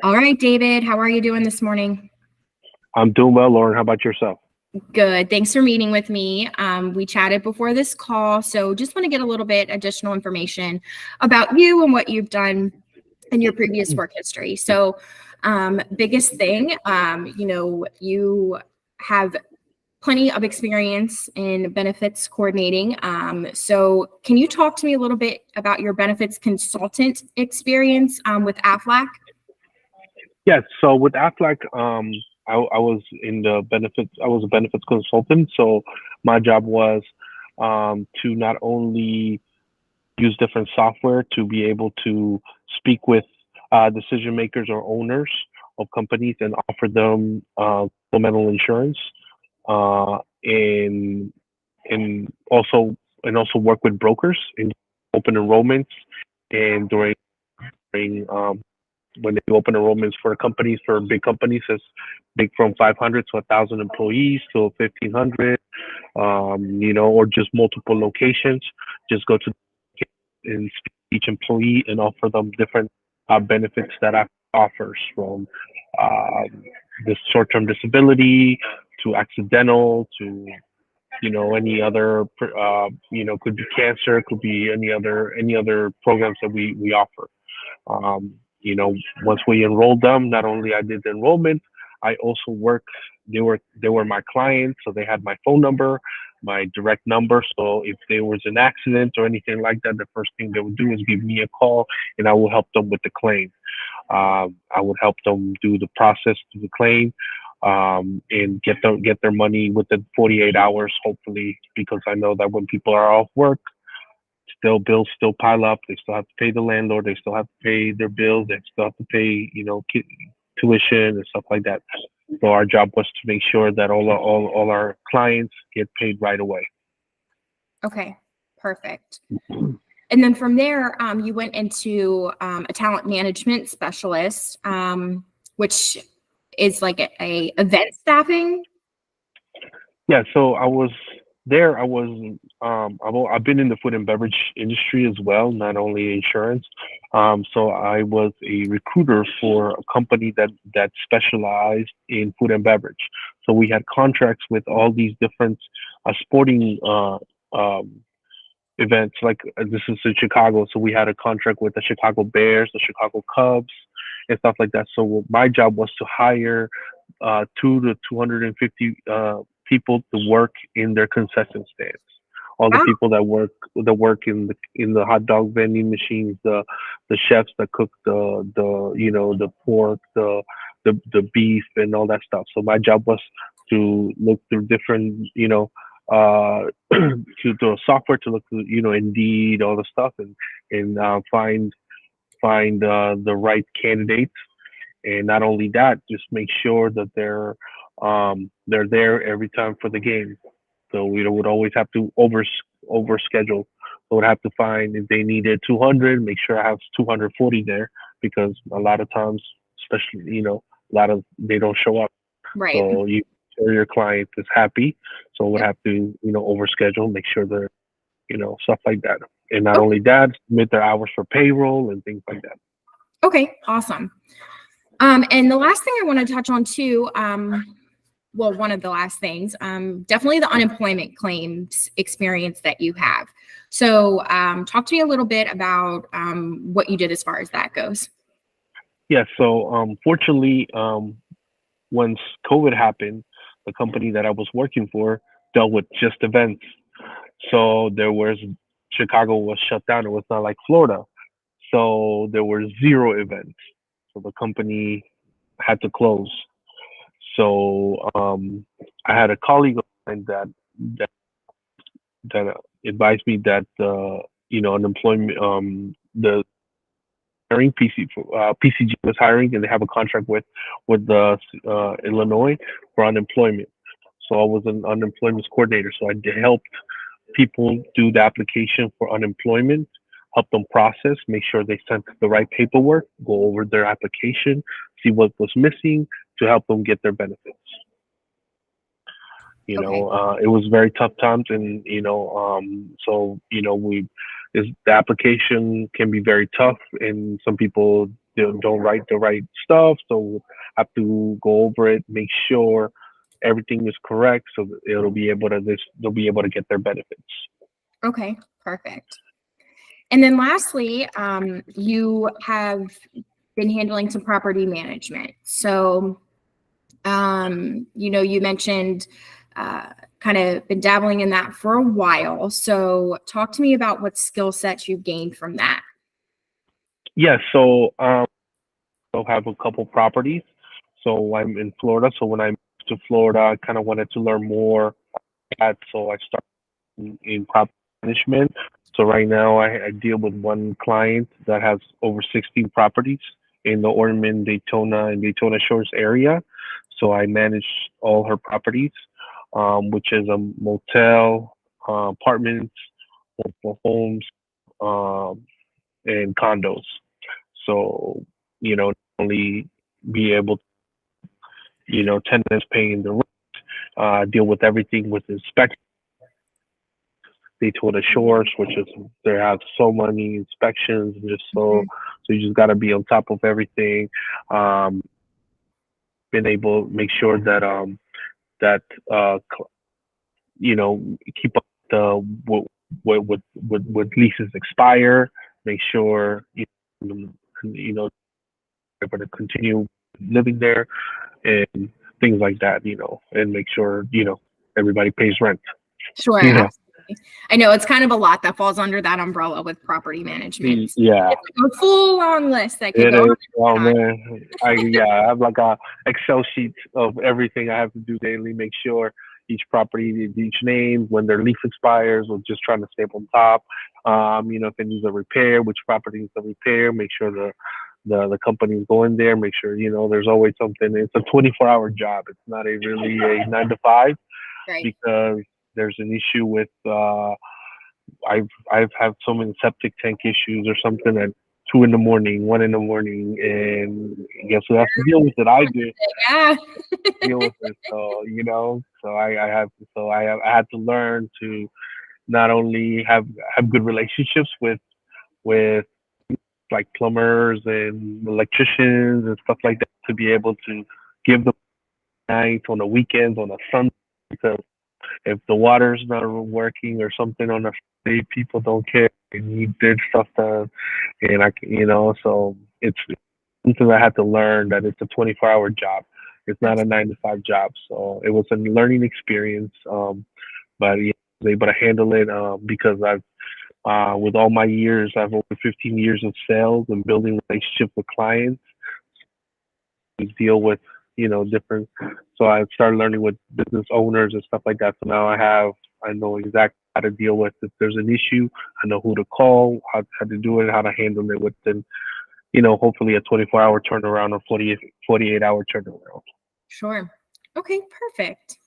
All right, David, how are you doing this morning? I'm doing well, Lauren. How about yourself? Good. Thanks for meeting with me. We chatted before this call, so just want to get a little bit additional information about you and what you've done in your previous work history. So, biggest thing, you have plenty of experience in benefits coordinating. So, can you talk to me a little bit about your benefits consultant experience with AFLAC? Yes. So with Aflac, I was in the benefits. I was a benefits consultant. So my job was to not only use different software to be able to speak with decision makers or owners of companies and offer them supplemental insurance, and also work with brokers in open enrollments and during when they open enrollments for companies, for big companies, as big from 500 to 1,000 employees to 1,500, or just multiple locations. Just go to and speak to each employee and offer them different benefits that offers, from this short-term disability to accidental to any other could be cancer, could be any other programs that we offer. um, Once we enrolled them, not only I did the enrollment, I also work. They were my clients, so they had my phone number, my direct number. So if there was an accident or anything like that, the first thing they would do is give me a call, and I will help them with the claim. I would help them do the process to the claim, and get their money within 48 hours, hopefully, because I know that when people are off work, still bills still pile up. They still have to pay the landlord. They still have to pay their bills. They still have to pay, tuition and stuff like that. So our job was to make sure that all our clients get paid right away. Okay, perfect. And then from there, you went into a talent management specialist, which is like a event staffing. Yeah, so I was there. I was I've been in the food and beverage industry as well, not only insurance. So I was a recruiter for a company that specialized in food and beverage. So we had contracts with all these different sporting um, events. Like this is in Chicago, so we had a contract with the Chicago Bears, the Chicago Cubs, and stuff like that. So my job was to hire 250 people to work in their concession stands. All the Wow. people that work in the hot dog vending machines, the chefs that cook the pork, the beef and all that stuff. So my job was to look through different to a software to look through Indeed, all the stuff, and find the right candidates, and not only that, just make sure that they're there every time for the game. So we would always have to over schedule. So would have to find, if they needed 200, make sure I have 240 there, because a lot of times, especially a lot of they don't show up. Right. So you sure your client is happy. So would have to over schedule, make sure they're stuff like that. And not Oh, only that, submit their hours for payroll and things like that. okay, awesome. And the last thing I want to touch on too, well, one of the last things, definitely the unemployment claims experience that you have. So, talk to me a little bit about what you did as far as that goes. Yeah. So fortunately, once COVID happened, the company that I was working for dealt with just events. So there was Chicago was shut down. It was not like Florida. So there were zero events. So the company had to close. So I had a colleague of mine that advised me that unemployment the hiring PCG was hiring, and they have a contract with the Illinois for unemployment. So I was an unemployment coordinator. So I helped people do the application for unemployment, help them process, make sure they sent the right paperwork, go over their application, see what was missing to help them get their benefits. Okay. It was very tough times, and so we is the application can be very tough, and some people don't write the right stuff. So I have to go over it, make sure everything is correct, so that they'll be able to get their benefits. Okay, perfect. And then lastly, you have been handling some property management. So, you mentioned kind of been dabbling in that for a while. So talk to me about what skill sets you've gained from that. Yeah, so I have a couple properties. So I'm in Florida. So when I moved to Florida, I kind of wanted to learn more. So I started in property management. So right now I deal with one client that has over 16 properties in the Ormond, Daytona, and Daytona Shores area. So I manage all her properties, which is a motel, apartments, multiple homes, um, and condos. So, not only be able to, tenants paying the rent, deal with everything with inspection. Daytona Shores, which is they have so many inspections, and just so you just got to be on top of everything. Um, Been able to make sure that that keep up the what leases expire. Make sure able to continue living there and things like that. And make sure everybody pays rent. Sure, You know. absolutely. I know it's kind of a lot that falls under that umbrella with property management. Yeah. It's like a full long list that could It go on is. Oh and on. man, I have like a Excel sheet of everything I have to do daily. Make sure each property, each name, when their lease expires, or just trying to stay up on top. If it needs a repair, which property needs a repair. Make sure the company's going there. Make sure there's always something. It's a 24-hour job. It's not really a 9 to 5 Right. because there's an issue with I've had so many septic tank issues or something at 2 in the morning, 1 in the morning, and guess who has to deal with it? I do Yeah. deal with it. So so I had to learn to not only have good relationships with like plumbers and electricians and stuff like that to be able to give them nights on the weekends on a Sunday because if the water's not working or something on a Friday, people don't care. They need their stuff done, and so it's something I had to learn that it's a 24-hour job. It's not a 9 to 5 job. So it was a learning experience, but I was able to handle it because with all my years, I've over 15 years of sales and building relationships with clients to deal with different. So I started learning with business owners and stuff like that. So now I know exactly how to deal with if there's an issue. I know who to call, how to do it, how to handle it within hopefully a 24-hour turnaround or 48-hour turnaround. Sure. Okay, perfect.